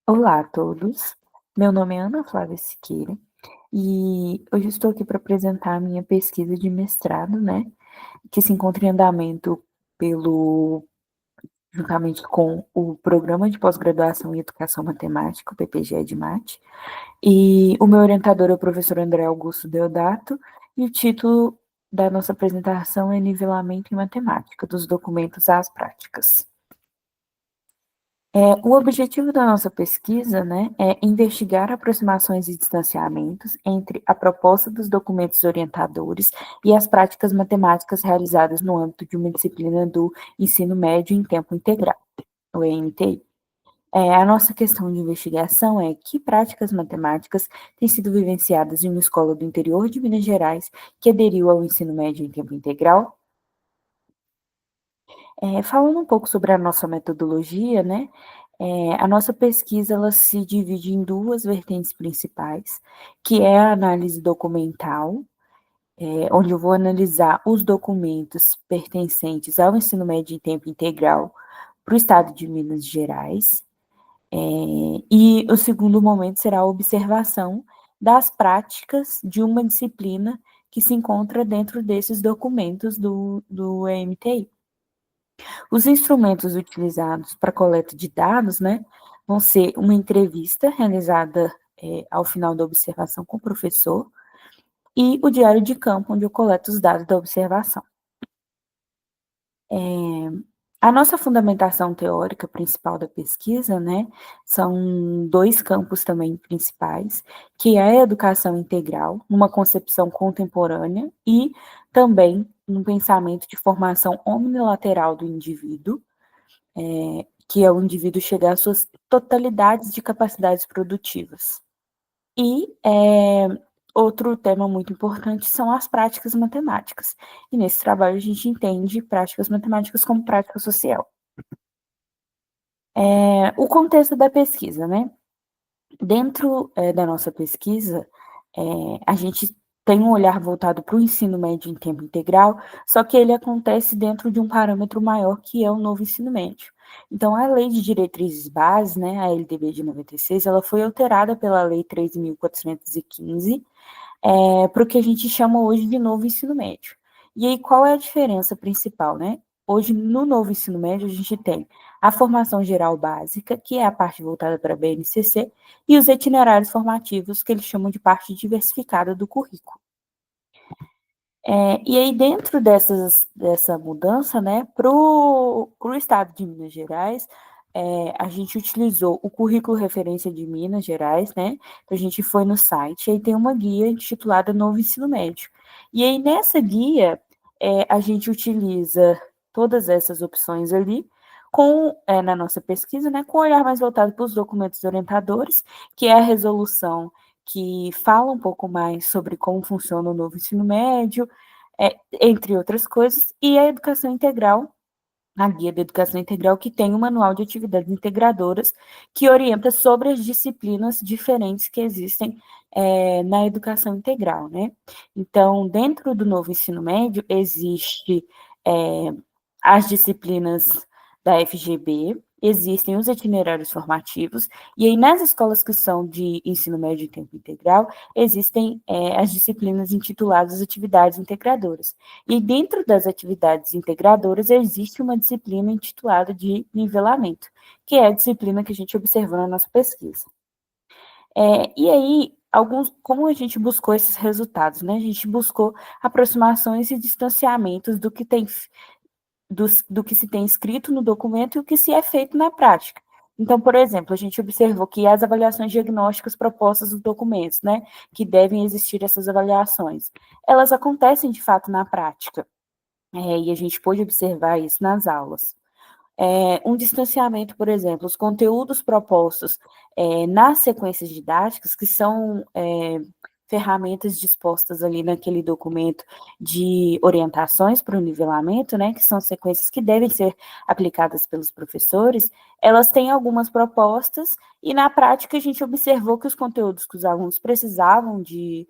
Olá a todos, meu nome é Ana Flávia Siqueira e hoje estou aqui para apresentar a minha pesquisa de mestrado, né, que se encontra em andamento pelo juntamente com o Programa de Pós-Graduação em Educação Matemática, o PPG-EDMAT, e o meu orientador é o professor André Augusto Deodato, e o título da nossa apresentação é Nivelamento em Matemática, dos documentos às práticas. O objetivo da nossa pesquisa, né, é investigar aproximações e distanciamentos entre a proposta dos documentos orientadores e as práticas matemáticas realizadas no âmbito de uma disciplina do ensino médio em tempo integral, o ENTI. A nossa questão de investigação é que práticas matemáticas têm sido vivenciadas em uma escola do interior de Minas Gerais que aderiu ao ensino médio em tempo integral. Falando um pouco sobre a nossa metodologia, né, a nossa pesquisa ela se divide em duas vertentes principais, que é a análise documental, onde eu vou analisar os documentos pertencentes ao ensino médio em tempo integral para o estado de Minas Gerais, e o segundo momento será a observação das práticas de uma disciplina que se encontra dentro desses documentos do EMTI. Os instrumentos utilizados para coleta de dados, né, vão ser uma entrevista realizada ao final da observação com o professor e o diário de campo, onde eu coleto os dados da observação. A nossa fundamentação teórica principal da pesquisa, né, são dois campos também principais, que é a educação integral, numa concepção contemporânea e também num pensamento de formação omnilateral do indivíduo, que é o indivíduo chegar às suas totalidades de capacidades produtivas. E outro tema muito importante são as práticas matemáticas. E nesse trabalho a gente entende práticas matemáticas como prática social. O contexto da pesquisa, né? Dentro da nossa pesquisa, a gente tem um olhar voltado para o ensino médio em tempo integral, só que ele acontece dentro de um parâmetro maior, que é o novo ensino médio. Então, a Lei de Diretrizes Básicas, né, a LDB de 96, ela foi alterada pela Lei 3.415, para o que a gente chama hoje de novo ensino médio. E aí, qual é a diferença principal, né? Hoje, no novo ensino médio, a gente tem a formação geral básica, que é a parte voltada para a BNCC, e os itinerários formativos, que eles chamam de parte diversificada do currículo. E aí, dentro dessa mudança, né, para o estado de Minas Gerais, a gente utilizou o currículo referência de Minas Gerais, né? Então, a gente foi no site, aí tem uma guia intitulada Novo Ensino Médio. E aí, nessa guia, a gente utiliza todas essas opções ali, na nossa pesquisa, né, com um olhar mais voltado para os documentos orientadores, que é a resolução que fala um pouco mais sobre como funciona o novo ensino médio, entre outras coisas, e a educação integral, a guia da educação integral, que tem um manual de atividades integradoras que orienta sobre as disciplinas diferentes que existem na educação integral, né? Então, dentro do novo ensino médio, existe as disciplinas da FGB, existem os itinerários formativos, e aí nas escolas que são de ensino médio em tempo integral, existem as disciplinas intituladas atividades integradoras. E dentro das atividades integradoras existe uma disciplina intitulada de nivelamento, que é a disciplina que a gente observou na nossa pesquisa. E aí, como a gente buscou esses resultados, né? A gente buscou aproximações e distanciamentos do que se tem escrito no documento e o que se é feito na prática. Então, por exemplo, a gente observou que as avaliações diagnósticas propostas nos documentos, né, que devem existir essas avaliações, elas acontecem de fato na prática, e a gente pôde observar isso nas aulas. Um distanciamento, por exemplo, os conteúdos propostos nas sequências didáticas, que são ferramentas dispostas ali naquele documento de orientações para o nivelamento, né, que são sequências que devem ser aplicadas pelos professores, elas têm algumas propostas e na prática a gente observou que os conteúdos que os alunos precisavam de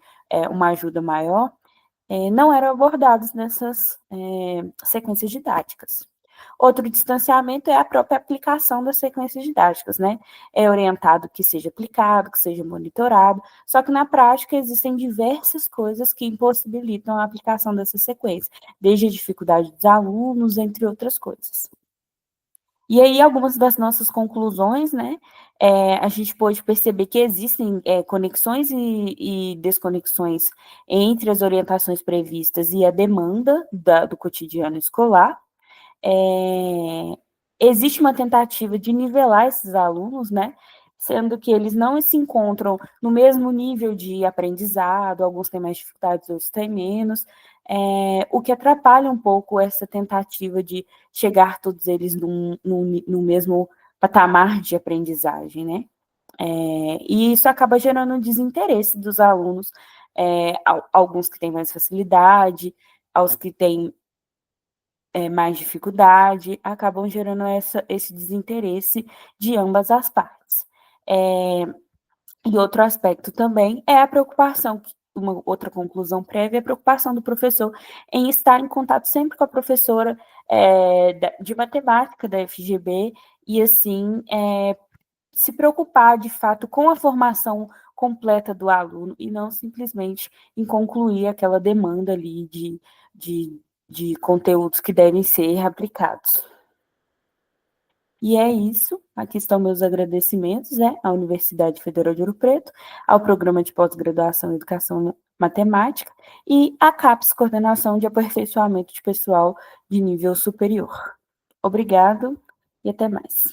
uma ajuda maior não eram abordados nessas sequências didáticas. Outro distanciamento é a própria aplicação das sequências didáticas, né? É orientado que seja aplicado, que seja monitorado, só que na prática existem diversas coisas que impossibilitam a aplicação dessa sequência, desde a dificuldade dos alunos, entre outras coisas. E aí, algumas das nossas conclusões, né? A gente pôde perceber que existem conexões e desconexões entre as orientações previstas e a demanda do cotidiano escolar. É, existe uma tentativa de nivelar esses alunos, né? Sendo que eles não se encontram no mesmo nível de aprendizado, alguns têm mais dificuldades, outros têm menos, o que atrapalha um pouco essa tentativa de chegar todos eles no mesmo patamar de aprendizagem, né? E isso acaba gerando um desinteresse dos alunos, alguns que têm mais facilidade, aos que têm mais dificuldade, acabam gerando esse desinteresse de ambas as partes. E outro aspecto também é a preocupação, uma outra conclusão prévia, é a preocupação do professor em estar em contato sempre com a professora de matemática da FGB e, assim, se preocupar, de fato, com a formação completa do aluno e não simplesmente em concluir aquela demanda ali de, de conteúdos que devem ser aplicados. E é isso. Aqui estão meus agradecimentos, à Universidade Federal de Ouro Preto, ao Programa de Pós-Graduação em Educação Matemática e à CAPES, Coordenação de Aperfeiçoamento de Pessoal de Nível Superior. Obrigado e até mais.